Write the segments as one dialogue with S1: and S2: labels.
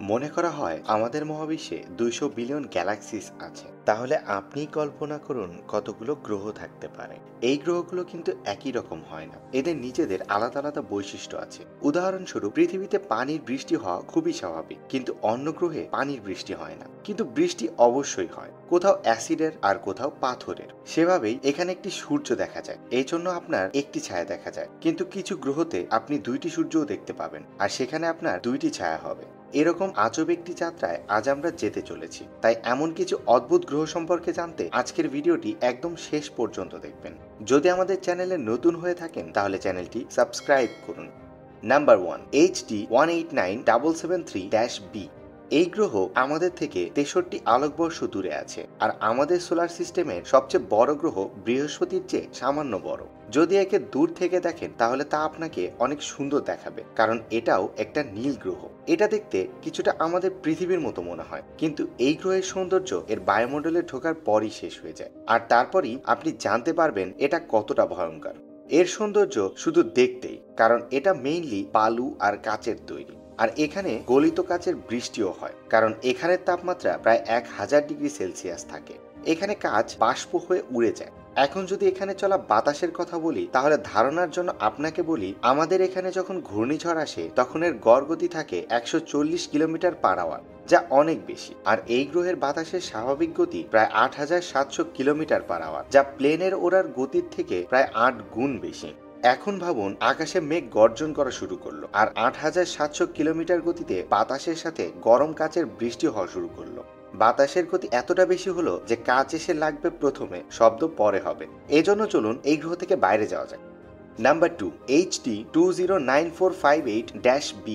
S1: মনে করা হয় আমাদের মহাবিশ্বে 200 বিলিয়ন গ্যালাক্সিস আছে। তাহলে আপনিই কল্পনা করুন কতগুলো গ্রহ থাকতে পারে। এই গ্রহগুলো কিন্তু একই রকম হয় না, এদের নিজেদের আলাদা আলাদা বৈশিষ্ট্য আছে। উদাহরণস্বরূপ পৃথিবীতে পানির বৃষ্টি হওয়া খুবই স্বাভাবিক, কিন্তু অন্য গ্রহে পানির বৃষ্টি হয় না। কিন্তু বৃষ্টি অবশ্যই হয়, কোথাও অ্যাসিডের আর কোথাও পাথরের। সেভাবেই এখানে একটি সূর্য দেখা যায়, এই জন্য আপনার একটি ছায়া দেখা যায়। কিন্তু কিছু গ্রহতে আপনি দুইটি সূর্যও দেখতে পাবেন, আর সেখানে আপনার দুইটি ছায়া হবে। এরকম আজব একটি যাত্রায় আজ আমরা যেতে চলেছি। তাই এমন কিছু অদ্ভুত গ্রহ সম্পর্কে জানতে আজকের ভিডিওটি একদম শেষ পর্যন্ত দেখবেন। যদি আমাদের চ্যানেলে নতুন হয়ে থাকেন তাহলে চ্যানেলটি সাবস্ক্রাইব করুন। Number 1, HD189773-B। এই গ্রহ আমাদের থেকে 63 আলোকবর্ষ দূরে আছে, আর আমাদের সোলার সিস্টেমের সবচেয়ে বড় গ্রহ বৃহস্পতির চেয়ে সামান্য বড়। যদি একে দূর থেকে দেখেন তাহলে তা আপনাকে অনেক সুন্দর দেখাবে, কারণ এটাও একটা নীল গ্রহ। এটা দেখতে কিছুটা আমাদের পৃথিবীর মতো মনে হয়, কিন্তু এই গ্রহের সৌন্দর্য এর বায়ুমণ্ডলে ঢোকার পরই শেষ হয়ে যায়, আর তারপরই আপনি জানতে পারবেন এটা কতটা ভয়ঙ্কর। এর সৌন্দর্য শুধু দেখতেই, কারণ এটা মেইনলি বালু আর কাচের তৈরি। আর এখানে গলিত কাচের বৃষ্টিও হয়, কারণ এখানের তাপমাত্রা প্রায় 1000 ডিগ্রি সেলসিয়াস থাকে। এখানে কাচ বাষ্প হয়ে উড়ে যায়। এখন যদি এখানে চলা বাতাসের কথা বলি, তাহলে ধারণার জন্য আপনাকে বলি, আমাদের এখানে যখন ঘূর্ণিঝড় আসে তখন এর গড় গতি থাকে 140 কিলোমিটার পার আওয়ার, যা অনেক বেশি। আর এই গ্রহের বাতাসের স্বাভাবিক গতি প্রায় 8700 কিলোমিটার পার আওয়ার, যা প্লেনের ওড়ার গতির থেকে প্রায় 8 গুণ বেশি। এখন ভাবুন, আকাশে মেঘ গর্জন করা শুরু করলো, আর 8700 কিলোমিটার গতিতে বাতাসের সাথে গরম কাচের বৃষ্টি হওয়া শুরু করলো। বাতাসের গতি এতটা বেশি হলো যে কাচ এসে লাগবে প্রথমে, শব্দ পরে হবে। এজন্য চলুন এই গ্রহ থেকে বাইরে যাওয়া যায়। Number 2, HD209458-B।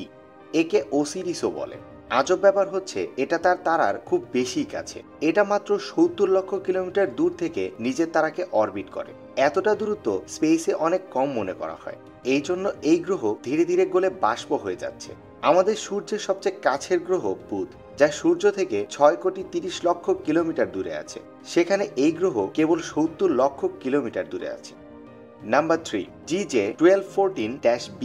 S1: একে ওসিরিসও বলে। আজব ব্যাপার হচ্ছে, এটা তার তারার খুব বেশি কাছে। এটা মাত্র 70 লক্ষ কিলোমিটার দূর থেকে নিজের তারাকে অরবিট করে। এতটা দূরত্ব স্পেসে অনেক কম মনে করা হয়। এই জন্য এই গ্রহ ধীরে ধীরে গলে বাষ্প হয়ে যাচ্ছে। আমাদের সূর্যের সবচেয়ে কাছের গ্রহ বুধ, যা সূর্য থেকে 6,30,00,000 কিলোমিটার দূরে আছে। সেখানে এই গ্রহ কেবল 70 লক্ষ কিলোমিটার দূরে আছে। Number 3, GJ1214-B।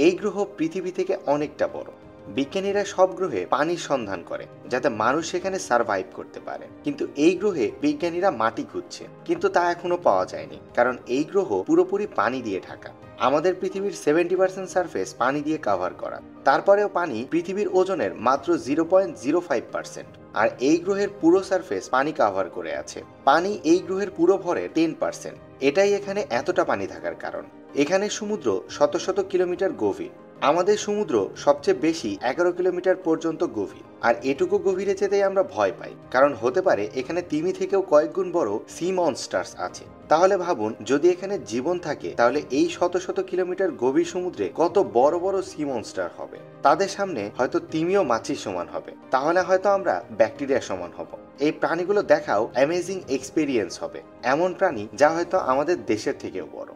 S1: এই গ্রহ পৃথিবী থেকে অনেকটা বড়। বিজ্ঞানীরা সব গ্রহে পানির সন্ধান করে যাতে মানুষ সেখানে সার্ভাইভ করতে পারে, কিন্তু এই গ্রহে বিজ্ঞানীরা মাটি খুঁজছে, কিন্তু তা এখনো পাওয়া যায়নি, কারণ এই গ্রহ পুরোপুরি পানি দিয়ে ঢাকা। আমাদের পৃথিবীর 70% সারফেস পানি দিয়ে কভার করা, তারপরেও পানি পৃথিবীর ওজনের মাত্র 0.05%। আর এই গ্রহের পুরো সারফেস পানি কভার করে আছে। পানি এই গ্রহের পুরো ভরের 10%। এটাই এখানে এতটা পানি থাকার কারণ। এখানে সমুদ্র শত শত কিলোমিটার গভীর। আমাদের সমুদ্র সবচেয়ে বেশি 11 কিলোমিটার পর্যন্ত গভীর, আর এটুকু গভীরে যেতেই আমরা ভয় পাই, কারণ হতে পারে এখানে তিমি থেকেও কয়েক গুণ বড় সি মনস্টার্স আছে। তাহলে ভাবুন, যদি এখানে জীবন থাকে তাহলে এই শত শত কিলোমিটার গভীর সমুদ্রে কত বড় বড় সি মনস্টার হবে। তাদের সামনে হয়তো তিমিও মাছির সমান হবে, তাহলে হয়তো আমরা ব্যাকটেরিয়া সমান হব। এই প্রাণীগুলো দেখাও অ্যামেজিং এক্সপেরিয়েন্স হবে, এমন প্রাণী যা হয়তো আমাদের দেশের থেকেও বড়।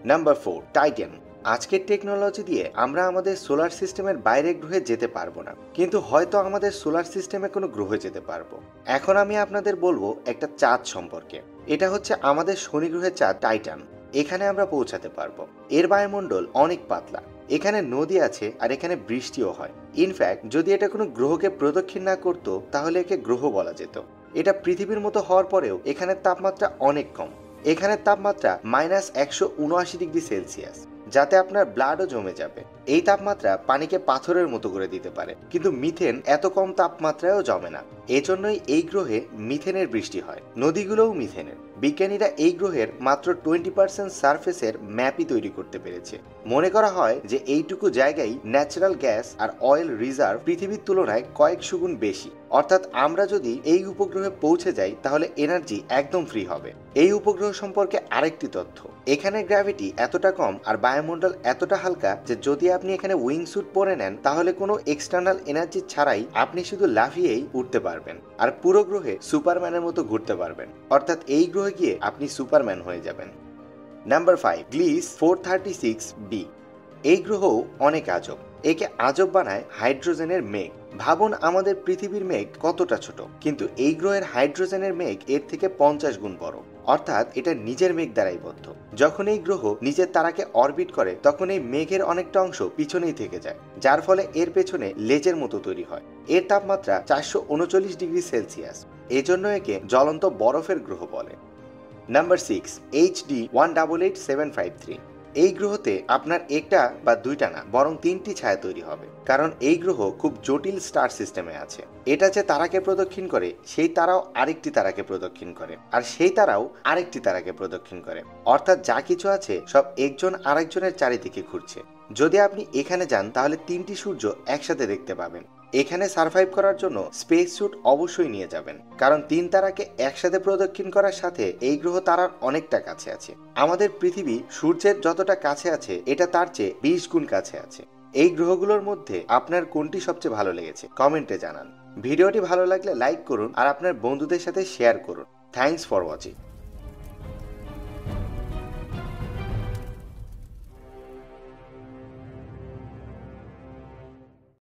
S1: Number 4, Titan. আজকের টেকনোলজি দিয়ে আমরা আমাদের সোলার সিস্টেমের বাইরের গ্রহে যেতে পারবো না, কিন্তু হয়তো আমাদের সোলার সিস্টেমে কোনো গ্রহে যেতে পারবো। এখন আমি আপনাদের বলবো একটা চাঁদ সম্পর্কে। এটা হচ্ছে আমাদের শনি গ্রহের চাঁদ টাইটান। এখানে আমরা পৌঁছাতে পারবো। এর বায়ুমণ্ডল অনেক পাতলা, এখানে নদী আছে, আর এখানে বৃষ্টিও হয়। ইনফ্যাক্ট যদি এটা কোনো গ্রহকে প্রদক্ষিণ না করতো তাহলে একে গ্রহ বলা যেত। এটা পৃথিবীর মতো হওয়ার পরেও এখানের তাপমাত্রা অনেক কম। এখানের তাপমাত্রা -179 ডিগ্রি সেলসিয়াস, যাতে আপনার ব্লাডও জমে যাবে। এই তাপমাত্রা পানিকে পাথরের মতো করে দিতে পারে, কিন্তু মিথেন এত কম তাপমাত্রায়ও জমে না। এজন্যই এই গ্রহে মিথেনের বৃষ্টি হয়, নদীগুলোও মিথেনের। বিজ্ঞানীরা এই গ্রহের মাত্র 20% সারফেসের ম্যাপই তৈরি করতে পেরেছে। মনে করা হয় যে এইটুকু জায়গায় ন্যাচারাল গ্যাস আর অয়েল রিজার্ভ পৃথিবীর তুলনায় কয়েকশো গুণ বেশি। অর্থাৎ আমরা যদি এই উপগ্রহে পৌঁছে যাই তাহলে এনার্জি একদম ফ্রি হবে। এই উপগ্রহ সম্পর্কে আরেকটি তথ্য, এখানে গ্র্যাভিটি এতটা কম আর বায়ুমণ্ডল এতটা হালকা যে যদি আপনি এখানে উইং স্যুট পরে নেন তাহলে কোনো এক্সটার্নাল এনার্জি ছাড়াই আপনি শুধু লাফিয়েই উঠতে পারবেন, আর পুরো গ্রহে সুপারম্যানের মতো ঘুরতে পারবেন। অর্থাৎ এই গ্রহে গিয়ে আপনি সুপারম্যান হয়ে যাবেন। Number 5, গ্লিস 436b। এই গ্রহ অনেক আজব। একে আজব বানায় হাইড্রোজেনের মেঘ। ভাবুন আমাদের পৃথিবীর মেঘ কতটা ছোট, কিন্তু এই গ্রহের হাইড্রোজেনের মেঘ এর থেকে 50 গুণ বড়। অর্থাৎ এটা নিজের মেঘ দ্বারাই বদ্ধ। যখন এই গ্রহ নিজের তারাকে অরবিট করে তখন এই মেঘের অনেকটা অংশ পিছনেই থেকে যায়, যার ফলে এর পেছনে লেজের মতো তৈরি হয়। এর তাপমাত্রা 439 ডিগ্রি সেলসিয়াস। এজন্য একে জ্বলন্ত বরফের গ্রহ বলে। Number 6, HD 188753। এই গ্রহতে আপনার একটা বা দুইটা না, বরং 3টি ছায়া তৈরি হবে, কারণ এই গ্রহ খুব জটিল স্টার সিস্টেমে আছে। এটা যে তারাকে প্রদক্ষিণ করে, সেই তারাও আরেকটি তারাকে প্রদক্ষিণ করে, আর সেই তারাও আরেকটি তারাকে প্রদক্ষিণ করে। অর্থাৎ যা কিছু আছে সব একজন আরেকজনের চারিদিকে ঘুরছে। যদি আপনি এখানে যান তাহলে 3টি সূর্য একসাথে দেখতে পাবেন। এখানে সার্ভাইভ করার জন্য স্পেস স্যুট অবশ্যই নিয়ে যাবেন, কারণ 3 তারাকে একসাথে প্রদক্ষিণ করার সাথে এই গ্রহ তারার অনেকটা কাছে আছে। আমাদের পৃথিবী সূর্যের যতটা কাছে আছে, এটা তার চেয়ে 20 গুণ কাছে আছে। এই গ্রহগুলোর মধ্যে আপনার কোনটি সবচেয়ে ভালো লেগেছে কমেন্টে জানান। ভিডিওটি ভালো লাগলে লাইক করুন আর আপনার বন্ধুদের সাথে শেয়ার করুন। Thanks for watching.